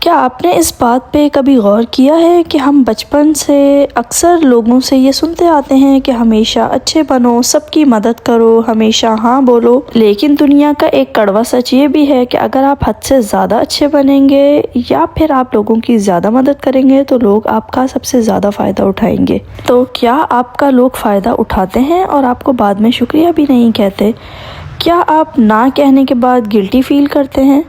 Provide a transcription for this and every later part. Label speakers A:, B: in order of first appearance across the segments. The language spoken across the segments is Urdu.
A: کیا آپ نے اس بات پہ کبھی غور کیا ہے کہ ہم بچپن سے اکثر لوگوں سے یہ سنتے آتے ہیں کہ ہمیشہ اچھے بنو، سب کی مدد کرو، ہمیشہ ہاں بولو، لیکن دنیا کا ایک کڑوا سچ یہ بھی ہے کہ اگر آپ حد سے زیادہ اچھے بنیں گے یا پھر آپ لوگوں کی زیادہ مدد کریں گے تو لوگ آپ کا سب سے زیادہ فائدہ اٹھائیں گے۔ تو کیا آپ کا لوگ فائدہ اٹھاتے ہیں اور آپ کو بعد میں شکریہ بھی نہیں کہتے؟ کیا آپ نہ کہنے کے بعد گلٹی فیل کرتے ہیں؟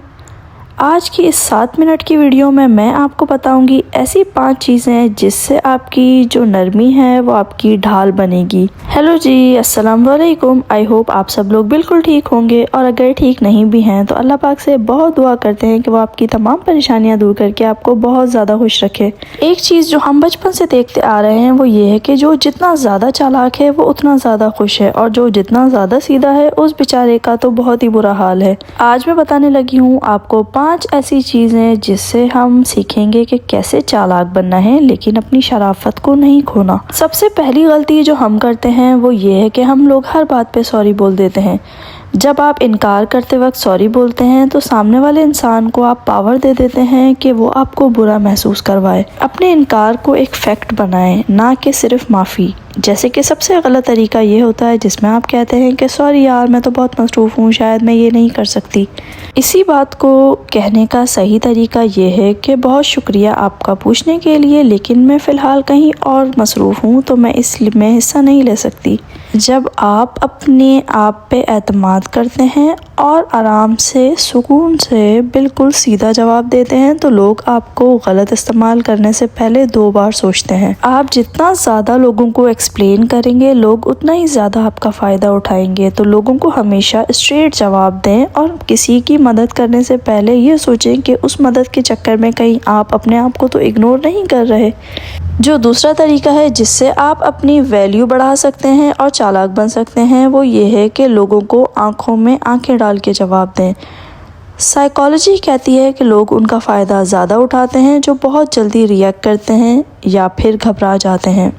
A: آج کی اس 7 منٹ کی ویڈیو میں آپ کو بتاؤں گی ایسی 5 چیزیں جس سے آپ کی جو نرمی ہے وہ آپ کی ڈھال بنے گی۔ ہیلو جی، السلام علیکم۔ آئی ہوپ آپ سب لوگ بالکل ٹھیک ہوں گے، اور اگر ٹھیک نہیں بھی ہیں تو اللہ پاک سے بہت دعا کرتے ہیں کہ وہ آپ کی تمام پریشانیاں دور کر کے آپ کو بہت زیادہ خوش رکھے۔ ایک چیز جو ہم بچپن سے دیکھتے آ رہے ہیں وہ یہ ہے کہ جو جتنا زیادہ چالاک ہے وہ اتنا زیادہ خوش ہے، اور جو جتنا زیادہ سیدھا ہے اس بیچارے کا تو بہت ہی برا حال ہے۔ آج میں بتانے لگی ہوں آپ کو 5 ایسی چیزیں جس سے ہم سیکھیں گے کہ کیسے چالاک بننا ہے لیکن اپنی شرافت کو نہیں کھونا۔ سب سے پہلی غلطی جو ہم کرتے ہیں وہ یہ ہے کہ ہم لوگ ہر بات پہ سوری بول دیتے ہیں۔ جب آپ انکار کرتے وقت سوری بولتے ہیں تو سامنے والے انسان کو آپ پاور دے دیتے ہیں کہ وہ آپ کو برا محسوس کروائے۔ اپنے انکار کو ایک فیکٹ بنائیں، نہ کہ صرف معافی۔ جیسے کہ سب سے غلط طریقہ یہ ہوتا ہے جس میں آپ کہتے ہیں کہ سوری یار، میں تو بہت مصروف ہوں، شاید میں یہ نہیں کر سکتی۔ اسی بات کو کہنے کا صحیح طریقہ یہ ہے کہ بہت شکریہ آپ کا پوچھنے کے لیے، لیکن میں فی الحال کہیں اور مصروف ہوں تو میں اس میں حصہ نہیں لے سکتی۔ جب آپ اپنے آپ پہ اعتماد کرتے ہیں اور آرام سے، سکون سے، بالکل سیدھا جواب دیتے ہیں تو لوگ آپ کو غلط استعمال کرنے سے پہلے 2 بار سوچتے ہیں۔ آپ جتنا زیادہ لوگوں کو ایکسپلین کریں گے لوگ اتنا ہی زیادہ آپ کا فائدہ اٹھائیں گے۔ تو لوگوں کو ہمیشہ اسٹریٹ جواب دیں، اور کسی کی مدد کرنے سے پہلے یہ سوچیں کہ اس مدد کے چکر میں کہیں آپ اپنے آپ کو تو اگنور نہیں کر رہے۔ جو دوسرا طریقہ ہے جس سے آپ اپنی ویلیو بڑھا سکتے ہیں اور چالاک بن سکتے ہیں وہ یہ ہے کہ لوگوں کو آنکھوں میں آنکھیں ڈال کے جواب دیں۔ سائیکالوجی کہتی ہے کہ لوگ ان کا فائدہ زیادہ اٹھاتے ہیں جو بہت جلدی ریئیکٹ کرتے ہیں یا پھر گھبرا جاتے ہیں۔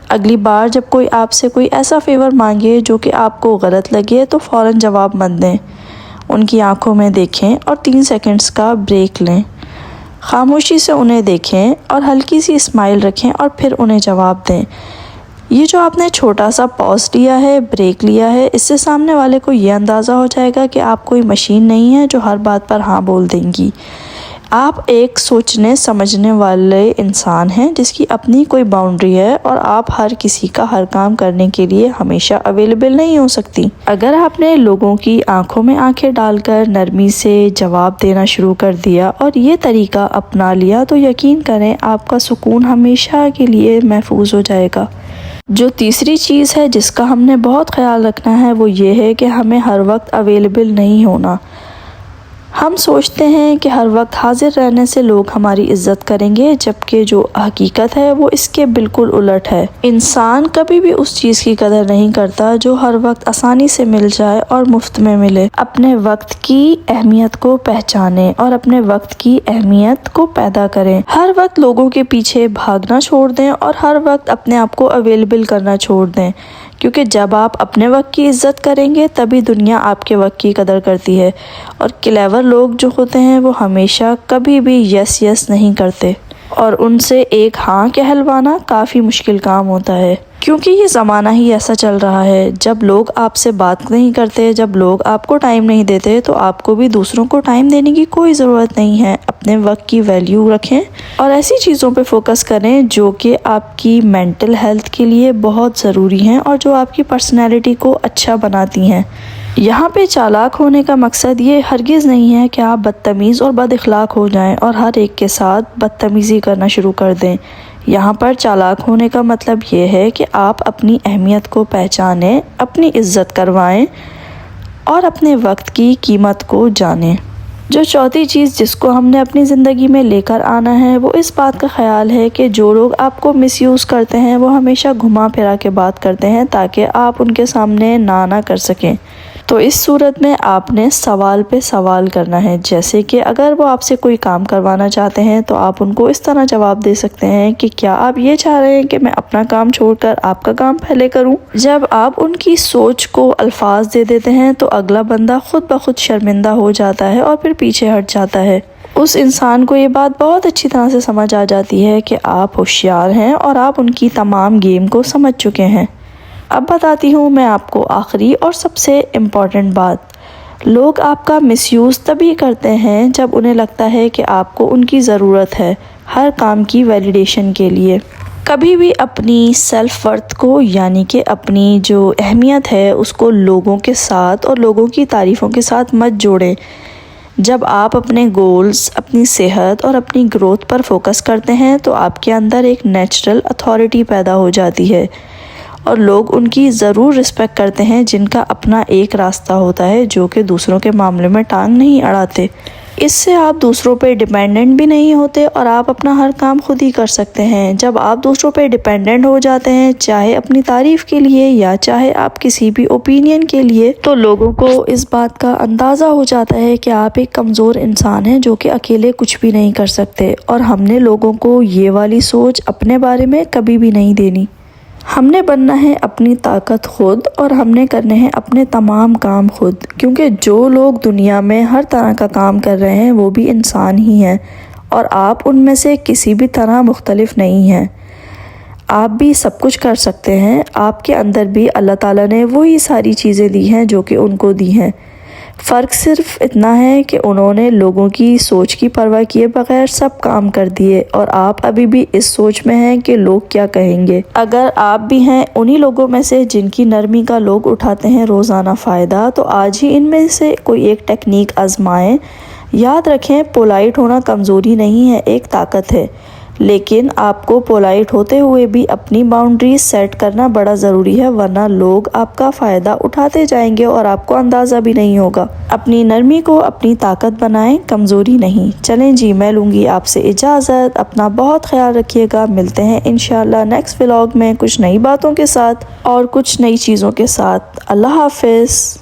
A: اگلی بار جب کوئی آپ سے کوئی ایسا فیور مانگے جو کہ آپ کو غلط لگے تو فوراً جواب مت دیں۔ ان کی آنکھوں میں دیکھیں اور 3 سیکنڈز کا بریک لیں۔ خاموشی سے انہیں دیکھیں اور ہلکی سی اسمائل رکھیں اور پھر انہیں جواب دیں۔ یہ جو آپ نے چھوٹا سا پاز لیا ہے، بریک لیا ہے، اس سے سامنے والے کو یہ اندازہ ہو جائے گا کہ آپ کوئی مشین نہیں ہے جو ہر بات پر ہاں بول دیں گی۔ آپ ایک سوچنے سمجھنے والے انسان ہیں جس کی اپنی کوئی باؤنڈری ہے، اور آپ ہر کسی کا ہر کام کرنے کے لیے ہمیشہ اویلیبل نہیں ہو سکتی۔ اگر آپ نے لوگوں کی آنکھوں میں آنکھیں ڈال کر نرمی سے جواب دینا شروع کر دیا اور یہ طریقہ اپنا لیا تو یقین کریں آپ کا سکون ہمیشہ کے لیے محفوظ ہو جائے گا۔ جو تیسری چیز ہے جس کا ہم نے بہت خیال رکھنا ہے وہ یہ ہے کہ ہمیں ہر وقت اویلیبل نہیں ہونا۔ ہم سوچتے ہیں کہ ہر وقت حاضر رہنے سے لوگ ہماری عزت کریں گے، جبکہ جو حقیقت ہے وہ اس کے بالکل الٹ ہے۔ انسان کبھی بھی اس چیز کی قدر نہیں کرتا جو ہر وقت آسانی سے مل جائے اور مفت میں ملے۔ اپنے وقت کی اہمیت کو پہچانیں اور اپنے وقت کی اہمیت کو پیدا کریں۔ ہر وقت لوگوں کے پیچھے بھاگنا چھوڑ دیں اور ہر وقت اپنے آپ کو اویلیبل کرنا چھوڑ دیں، کیونکہ جب آپ اپنے وقت کی عزت کریں گے تبھی دنیا آپ کے وقت کی قدر کرتی ہے۔ اور کلیور لوگ جو ہوتے ہیں وہ ہمیشہ کبھی بھی یس یس نہیں کرتے، اور ان سے ایک ہاں کہلوانا کافی مشکل کام ہوتا ہے، کیونکہ یہ زمانہ ہی ایسا چل رہا ہے۔ جب لوگ آپ سے بات نہیں کرتے، جب لوگ آپ کو ٹائم نہیں دیتے تو آپ کو بھی دوسروں کو ٹائم دینے کی کوئی ضرورت نہیں ہے۔ اپنے وقت کی ویلیو رکھیں اور ایسی چیزوں پہ فوکس کریں جو کہ آپ کی مینٹل ہیلتھ کے لیے بہت ضروری ہیں اور جو آپ کی پرسنالٹی کو اچھا بناتی ہیں۔ یہاں پہ چالاک ہونے کا مقصد یہ ہرگز نہیں ہے کہ آپ بدتمیز اور بد اخلاق ہو جائیں اور ہر ایک کے ساتھ بدتمیزی کرنا شروع کر دیں۔ یہاں پر چالاک ہونے کا مطلب یہ ہے کہ آپ اپنی اہمیت کو پہچانیں، اپنی عزت کروائیں اور اپنے وقت کی قیمت کو جانیں۔ جو چوتھی چیز جس کو ہم نے اپنی زندگی میں لے کر آنا ہے وہ اس بات کا خیال ہے کہ جو لوگ آپ کو مس یوز کرتے ہیں وہ ہمیشہ گھما پھرا کے بات کرتے ہیں تاکہ آپ ان کے سامنے نہ کر سکیں۔ تو اس صورت میں آپ نے سوال پہ سوال کرنا ہے، جیسے کہ اگر وہ آپ سے کوئی کام کروانا چاہتے ہیں تو آپ ان کو اس طرح جواب دے سکتے ہیں کہ کیا آپ یہ چاہ رہے ہیں کہ میں اپنا کام چھوڑ کر آپ کا کام پہلے کروں؟ جب آپ ان کی سوچ کو الفاظ دے دیتے ہیں تو اگلا بندہ خود بخود شرمندہ ہو جاتا ہے اور پھر پیچھے ہٹ جاتا ہے۔ اس انسان کو یہ بات بہت اچھی طرح سے سمجھ آ جاتی ہے کہ آپ ہوشیار ہیں اور آپ ان کی تمام گیم کو سمجھ چکے ہیں۔ اب بتاتی ہوں میں آپ کو آخری اور سب سے امپورٹنٹ بات۔ لوگ آپ کا مس یوز تبھی کرتے ہیں جب انہیں لگتا ہے کہ آپ کو ان کی ضرورت ہے ہر کام کی ویلیڈیشن کے لیے۔ کبھی بھی اپنی سیلف ورتھ کو یعنی کہ اپنی جو اہمیت ہے اس کو لوگوں کے ساتھ اور لوگوں کی تعریفوں کے ساتھ مت جوڑیں۔ جب آپ اپنے گولز، اپنی صحت اور اپنی گروتھ پر فوکس کرتے ہیں تو آپ کے اندر ایک نیچرل اتھارٹی پیدا ہو جاتی ہے اور لوگ ان کی ضرور رسپیکٹ کرتے ہیں جن کا اپنا ایک راستہ ہوتا ہے جو کہ دوسروں کے معاملے میں ٹانگ نہیں اڑاتے۔ اس سے آپ دوسروں پہ ڈیپینڈنٹ بھی نہیں ہوتے اور آپ اپنا ہر کام خود ہی کر سکتے ہیں۔ جب آپ دوسروں پہ ڈیپینڈنٹ ہو جاتے ہیں چاہے اپنی تعریف کے لیے یا چاہے آپ کسی بھی اوپینین کے لیے، تو لوگوں کو اس بات کا اندازہ ہو جاتا ہے کہ آپ ایک کمزور انسان ہیں جو کہ اکیلے کچھ بھی نہیں کر سکتے، اور ہم نے لوگوں کو یہ والی سوچ اپنے بارے میں کبھی بھی نہیں دینی۔ ہم نے بننا ہے اپنی طاقت خود اور ہم نے کرنے ہیں اپنے تمام کام خود، کیونکہ جو لوگ دنیا میں ہر طرح کا کام کر رہے ہیں وہ بھی انسان ہی ہیں اور آپ ان میں سے کسی بھی طرح مختلف نہیں ہیں۔ آپ بھی سب کچھ کر سکتے ہیں، آپ کے اندر بھی اللہ تعالیٰ نے وہی ساری چیزیں دی ہیں جو کہ ان کو دی ہیں۔ فرق صرف اتنا ہے کہ انہوں نے لوگوں کی سوچ کی پرواہ کیے بغیر سب کام کر دیے اور آپ ابھی بھی اس سوچ میں ہیں کہ لوگ کیا کہیں گے۔ اگر آپ بھی ہیں انہی لوگوں میں سے جن کی نرمی کا لوگ اٹھاتے ہیں روزانہ فائدہ، تو آج ہی ان میں سے کوئی ایک ٹیکنیک آزمائیں۔ یاد رکھیں پولائٹ ہونا کمزوری نہیں ہے، ایک طاقت ہے، لیکن آپ کو پولائٹ ہوتے ہوئے بھی اپنی باؤنڈریز سیٹ کرنا بڑا ضروری ہے، ورنہ لوگ آپ کا فائدہ اٹھاتے جائیں گے اور آپ کو اندازہ بھی نہیں ہوگا۔ اپنی نرمی کو اپنی طاقت بنائیں، کمزوری نہیں۔ چلیں جی، میں لوں گی آپ سے اجازت، اپنا بہت خیال رکھیے گا، ملتے ہیں انشاءاللہ نیکسٹ ولاگ میں کچھ نئی باتوں کے ساتھ اور کچھ نئی چیزوں کے ساتھ۔ اللہ حافظ۔